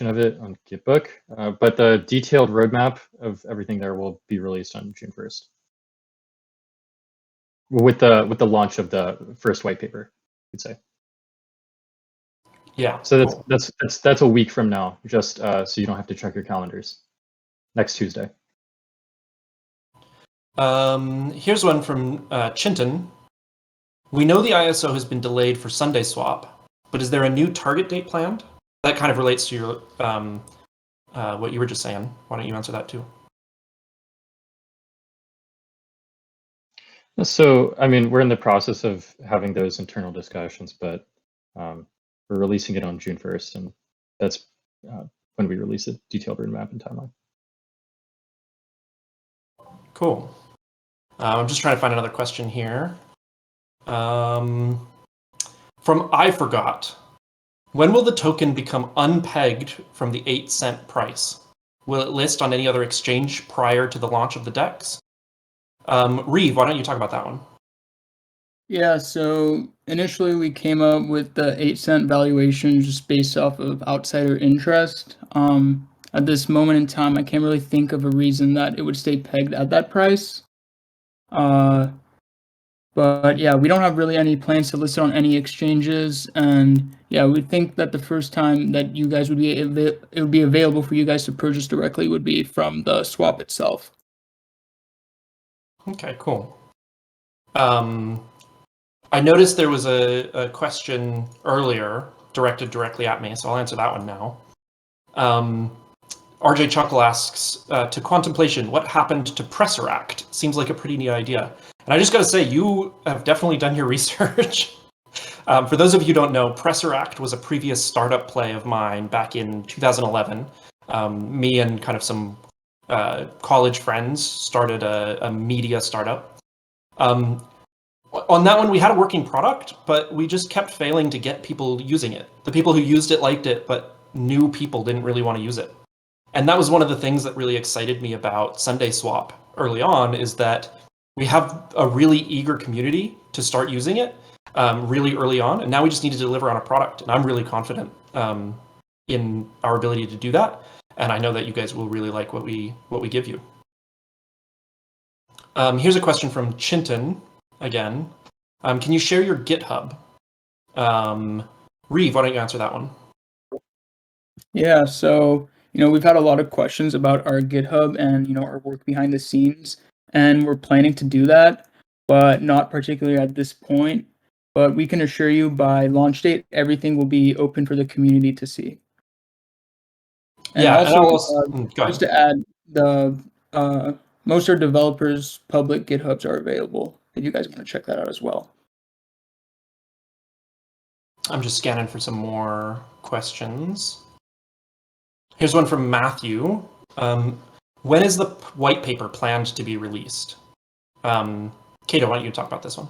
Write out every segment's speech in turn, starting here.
of it on Gitbook, but the detailed roadmap of everything there will be released on June 1st. With the launch of the first white paper, you'd say. Yeah. So cool. that's a week from now, just so you don't have to check your calendars. Next Tuesday. Here's one from Chinton. We know the ISO has been delayed for SUNDAESWAP, but is there a new target date planned? That kind of relates to your what you were just saying. Why don't you answer that too? So, I mean, we're in the process of having those internal discussions, but we're releasing it on June 1st, and that's when we release a detailed roadmap and timeline. Cool. I'm just trying to find another question here. From I Forgot. When will the token become unpegged from the 8-cent price? Will it list on any other exchange prior to the launch of the DEX? Reeve, why don't you talk about that one? Yeah, so initially we came up with the 8-cent valuation just based off of outsider interest. At this moment in time, I can't really think of a reason that it would stay pegged at that price. But yeah, we don't have really any plans to list it on any exchanges, and yeah, we think that the first time that you guys would be it would be available for you guys to purchase directly would be from the swap itself. Okay, cool. I noticed there was a question earlier directed directly at me, so I'll answer that one now. RJ Chuckle asks, to Contemplation, what happened to Presser Act? Seems like a pretty neat idea. And I just got to say, you have definitely done your research. For those of you who don't know, Presser Act was a previous startup play of mine back in 2011. Me and kind of some college friends started a media startup. On that one, we had a working product, but we just kept failing to get people using it. The people who used it liked it, but new people didn't really want to use it. And that was one of the things that really excited me about SUNDAESWAP early on, is that we have a really eager community to start using it really early on, and now we just need to deliver on a product. And I'm really confident in our ability to do that, and I know that you guys will really like what we give you. Here's a question from Chinton again. Can you share your GitHub? Reeve, why don't you answer that one? Yeah, so we've had a lot of questions about our GitHub and our work behind the scenes, and we're planning to do that, but not particularly at this point. But we can assure you by launch date, everything will be open for the community to see. And yeah, also, and just to add, the most of our developers' public GitHubs are available if you guys want to check that out as well. I'm just scanning for some more questions. Here's one from Matthew. When is the white paper planned to be released? Kato, why don't you talk about this one?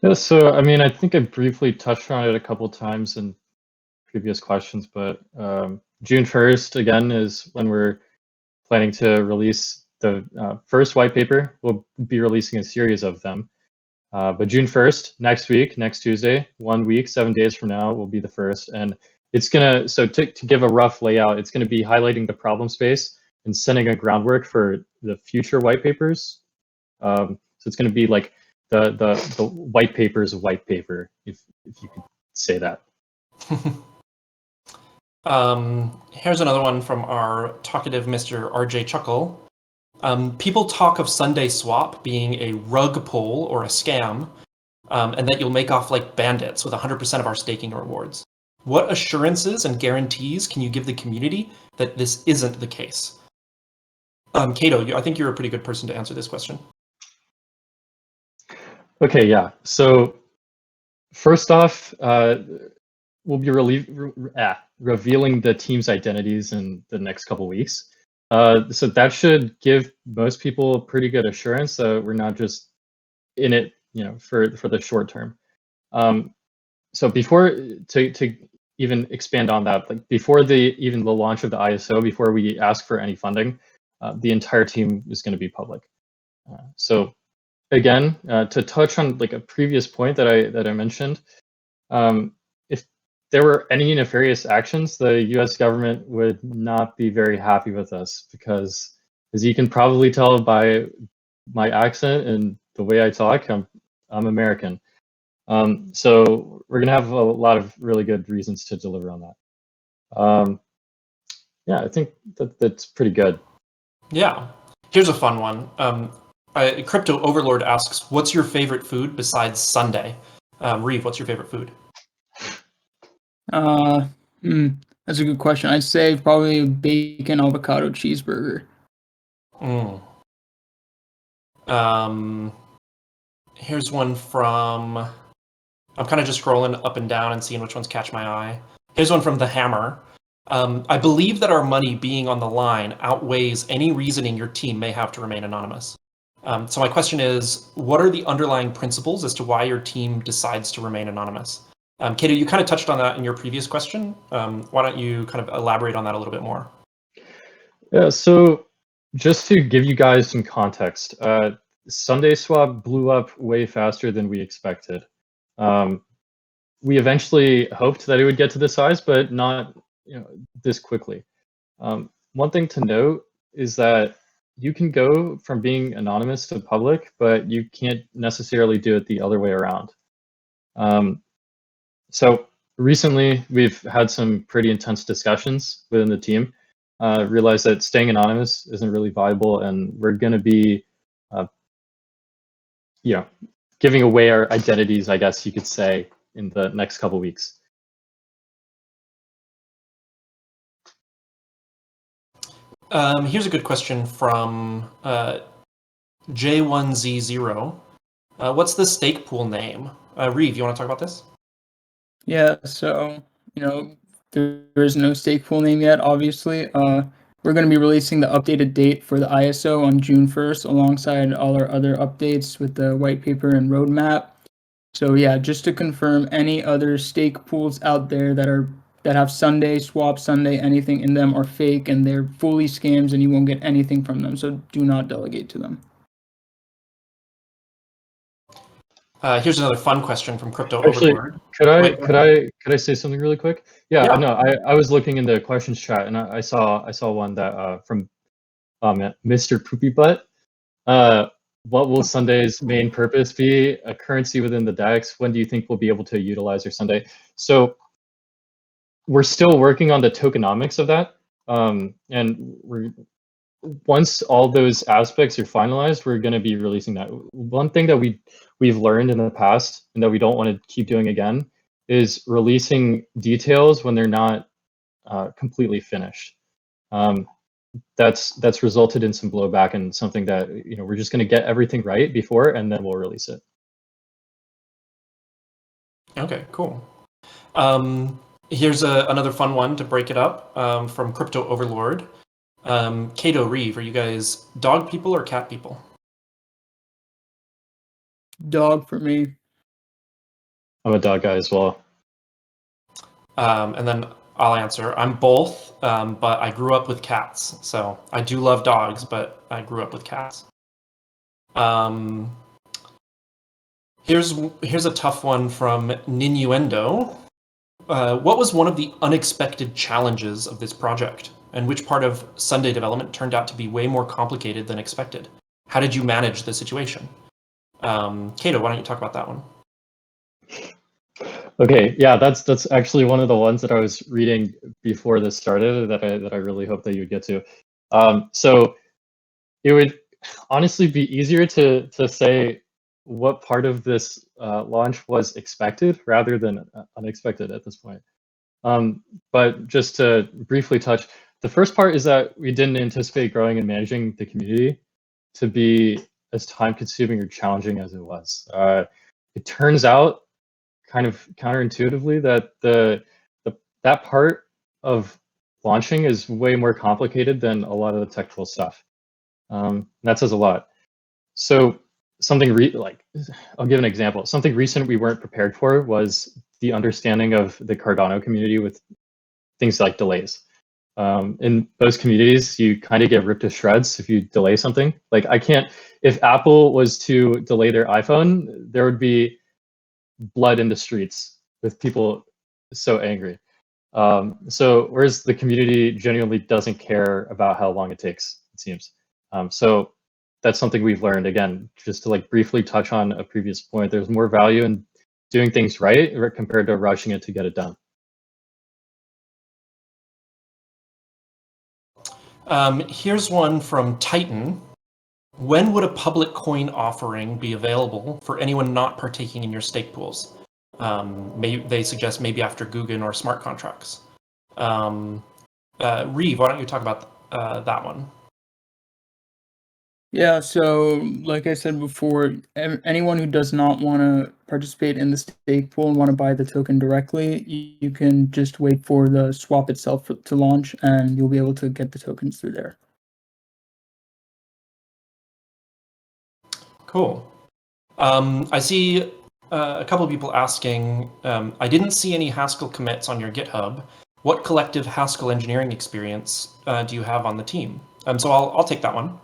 Yeah, so I mean, I think I briefly touched on it a couple times in previous questions, but June 1st, again, is when we're planning to release the first white paper. We'll be releasing a series of them. But June 1st, next week, next Tuesday, 1 week, 7 days from now, will be the first. And it's gonna, so to give a rough layout, it's gonna be highlighting the problem space and setting a groundwork for the future white papers. So it's gonna be like the white paper's white paper, if you could say that. Here's another one from our talkative Mr. RJ Chuckle. People talk of SUNDAESWAP being a rug pull or a scam, and that you'll make off like bandits with 100% of our staking rewards. What assurances and guarantees can you give the community that this isn't the case? Kato, I think you're a pretty good person to answer this question. Okay, yeah. So first off, we'll be revealing the team's identities in the next couple weeks. So that should give most people a pretty good assurance that we're not just in it, for the short term. So before to even expand on that, like before even the launch of the ISO, before we ask for any funding, the entire team is going to be public. So again, to touch on like a previous point that I mentioned, if there were any nefarious actions, the U.S. government would not be very happy with us because, as you can probably tell by my accent and the way I talk, I'm American. So we're gonna have a lot of really good reasons to deliver on that. Yeah, I think that's pretty good. Yeah. Here's a fun one. Crypto Overlord asks, what's your favorite food besides Sundae? Reeve, what's your favorite food? That's a good question. I'd say probably a bacon avocado cheeseburger. Here's one from, I'm kind of just scrolling up and down and seeing which ones catch my eye. Here's one from The Hammer. I believe that our money being on the line outweighs any reasoning your team may have to remain anonymous. So my question is, what are the underlying principles as to why your team decides to remain anonymous? Kato, you kind of touched on that in your previous question. Why don't you kind of elaborate on that a little bit more? Yeah, so just to give you guys some context, SUNDAESWAP blew up way faster than we expected. We eventually hoped that it would get to this size, but not this quickly. One thing to note is that you can go from being anonymous to public, but you can't necessarily do it the other way around. So recently, we've had some pretty intense discussions within the team. Realized that staying anonymous isn't really viable, and we're going to be, giving away our identities, I guess you could say, in the next couple weeks. Here's a good question from J1Z0. What's the stake pool name? Reeve, you want to talk about this? Yeah, so, there is no stake pool name yet, obviously. We're going to be releasing the updated date for the ISO on June 1st, alongside all our other updates with the white paper and roadmap. So yeah, just to confirm, any other stake pools out there that have SUNDAESWAP, Sundae, anything in them are fake, and they're fully scams, and you won't get anything from them. So do not delegate to them. Here's another fun question from Crypto Actually, Overlord. could I say something really quick? Yeah. No, I was looking in the questions chat, and I saw one that from Mr. Poopy Butt. What will Sundae's main purpose be? A currency within the DEX. When do you think we'll be able to utilize your Sundae? So we're still working on the tokenomics of that, and once all those aspects are finalized, we're going to be releasing that. One thing that we've learned in the past, and that we don't want to keep doing again, is releasing details when they're not completely finished. That's resulted in some blowback, and something that we're just going to get everything right before, and then we'll release it. Okay, cool. Here's another fun one to break it up from Crypto Overlord. Kato, Reeve, are you guys dog people or cat people? Dog for me. I'm a dog guy as well. And then I'll answer. I'm both, but I grew up with cats. So I do love dogs, but I grew up with cats. Here's a tough one from Ninuendo. What was one of the unexpected challenges of this project? And which part of Sundae development turned out to be way more complicated than expected? How did you manage the situation? Kato, why don't you talk about that one? Okay, yeah, that's actually one of the ones that I was reading before this started that I really hope that you would get to. So it would honestly be easier to say what part of this launch was expected rather than unexpected at this point. But just to briefly touch, the first part is that we didn't anticipate growing and managing the community to be as time-consuming or challenging as it was. It turns out, kind of counterintuitively, that that part of launching is way more complicated than a lot of the technical stuff. That says a lot. So something I'll give an example. Something recent we weren't prepared for was the understanding of the Cardano community with things like delays. In those communities, you kind of get ripped to shreds if you delay something. Like if Apple was to delay their iPhone, there would be blood in the streets with people so angry. So whereas the community genuinely doesn't care about how long it takes, it seems. So that's something we've learned. Again, just to like briefly touch on a previous point, there's more value in doing things right compared to rushing it to get it done. Here's one from Titan. When would a public coin offering be available for anyone not partaking in your stake pools? They suggest maybe after Guggen or smart contracts. Reeve, why don't you talk about that one? Yeah, so like I said before, anyone who does not want to participate in the stake pool and want to buy the token directly, you can just wait for the swap itself to launch, and you'll be able to get the tokens through there. Cool. I see a couple of people asking, I didn't see any Haskell commits on your GitHub. What collective Haskell engineering experience do you have on the team? So I'll take that one.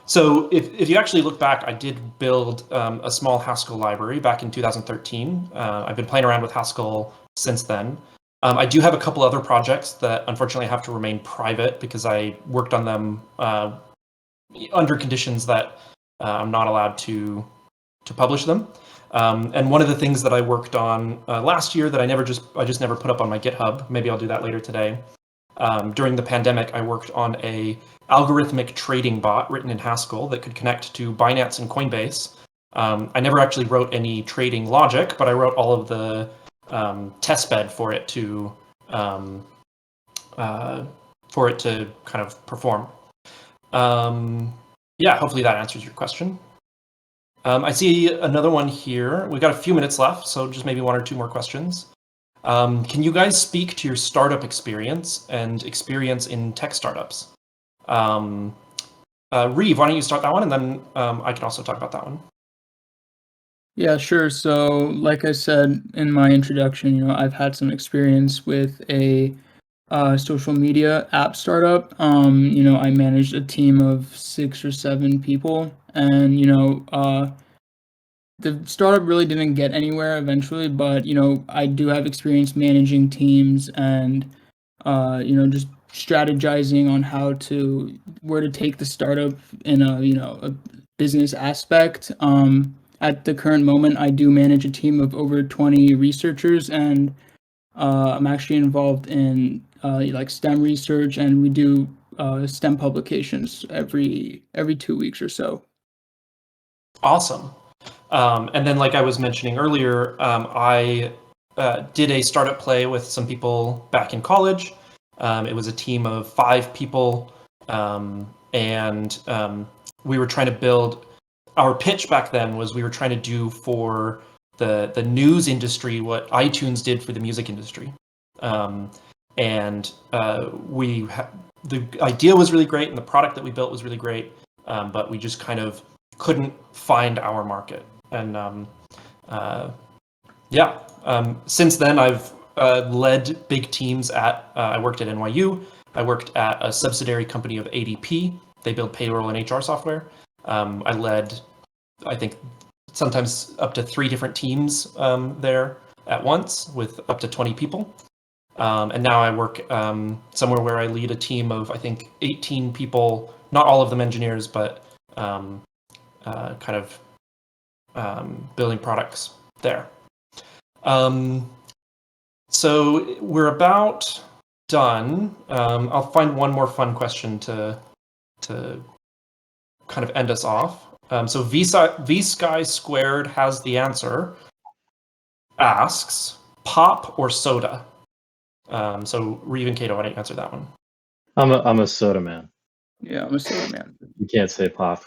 So if you actually look back, I did build a small Haskell library back in 2013. I've been playing around with Haskell since then. I do have a couple other projects that unfortunately have to remain private because I worked on them under conditions that I'm not allowed to publish them. And one of the things that I worked on last year that I just never put up on my GitHub, maybe I'll do that later today. During the pandemic, I worked on a algorithmic trading bot written in Haskell that could connect to Binance and Coinbase. I never actually wrote any trading logic, but I wrote all of the testbed for it to kind of perform. Yeah, hopefully that answers your question. I see another one here. We've got a few minutes left, so just maybe one or two more questions. Can you guys speak to your startup experience and experience in tech startups? Reeve, why don't you start that one, and then I can also talk about that one. Yeah, sure. So, like I said in my introduction, I've had some experience with a social media app startup. I managed a team of 6 or 7 people, and the startup really didn't get anywhere eventually, but I do have experience managing teams and just strategizing on where to take the startup in a business aspect. At the current moment, I do manage a team of over 20 researchers, and I'm actually involved in like STEM research, and we do STEM publications every 2 weeks or so. Awesome. And then, like I was mentioning earlier, I did a startup play with some people back in college. It was a team of 5 people, and we were trying to build. Our pitch back then was we were trying to do for the news industry what iTunes did for the music industry, and the idea was really great and the product that we built was really great, but we just kind of couldn't find our market. And since then I've led big teams at. I worked at NYU. I worked at a subsidiary company of ADP. They build payroll and HR software. I led, I think, sometimes up to 3 different teams there at once with up to 20 people. And now I work somewhere where I lead a team of, I think, 18 people, not all of them engineers, but kind of building products there. So we're about done. I'll find one more fun question to kind of end us off. So VSky Squared has the answer. Asks, pop or soda? So Reeve and Cato, why don't you answer that one? I'm a soda man. Yeah, I'm a soda man. You can't say pop.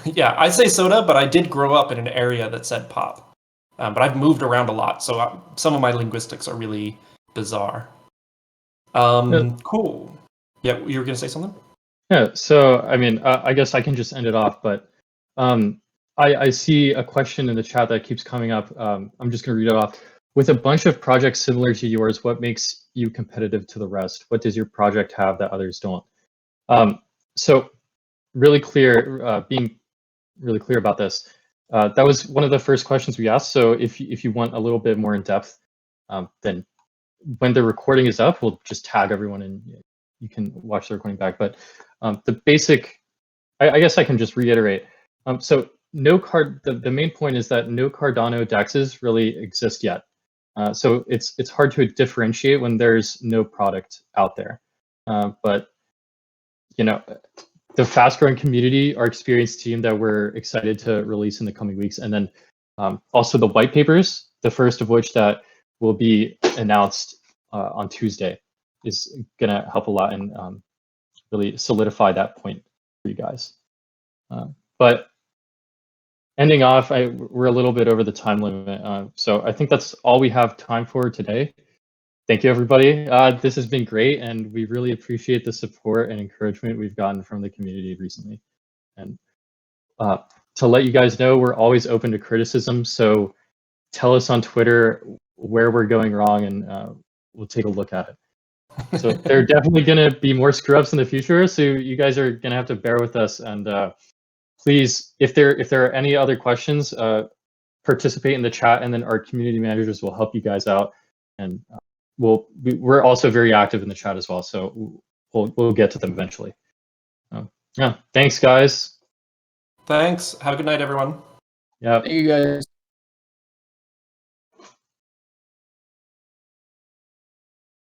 Yeah, I say soda, but I did grow up in an area that said pop. But I've moved around a lot, so some of my linguistics are really bizarre. Cool. Yeah, you were going to say something? Yeah, so I mean, I guess I can just end it off, but I see a question in the chat that keeps coming up. I'm just going to read it off. With a bunch of projects similar to yours, what makes you competitive to the rest? What does your project have that others don't? So really clear, being really clear about this. That was one of the first questions we asked. So if you want a little bit more in depth, then when the recording is up, we'll just tag everyone and you can watch the recording back. But the basic, I guess I can just reiterate. So the main point is that no Cardano DEXs really exist yet. So it's hard to differentiate when there's no product out there. But the fast-growing community, our experienced team that we're excited to release in the coming weeks, and then also the white papers, the first of which that will be announced on Tuesday, is gonna help a lot and really solidify that point for you guys. But ending off, we're a little bit over the time limit, so I think that's all we have time for today. Thank you, everybody. This has been great, and we really appreciate the support and encouragement we've gotten from the community recently. And to let you guys know, we're always open to criticism, so tell us on Twitter where we're going wrong, and we'll take a look at it. So there are definitely going to be more screw-ups in the future, so you guys are going to have to bear with us. And please, if there are any other questions, participate in the chat, and then our community managers will help you guys out. And we're also very active in the chat as well, so we'll get to them eventually. Yeah, thanks, guys. Thanks. Have a good night, everyone. Yeah. Thank you, guys.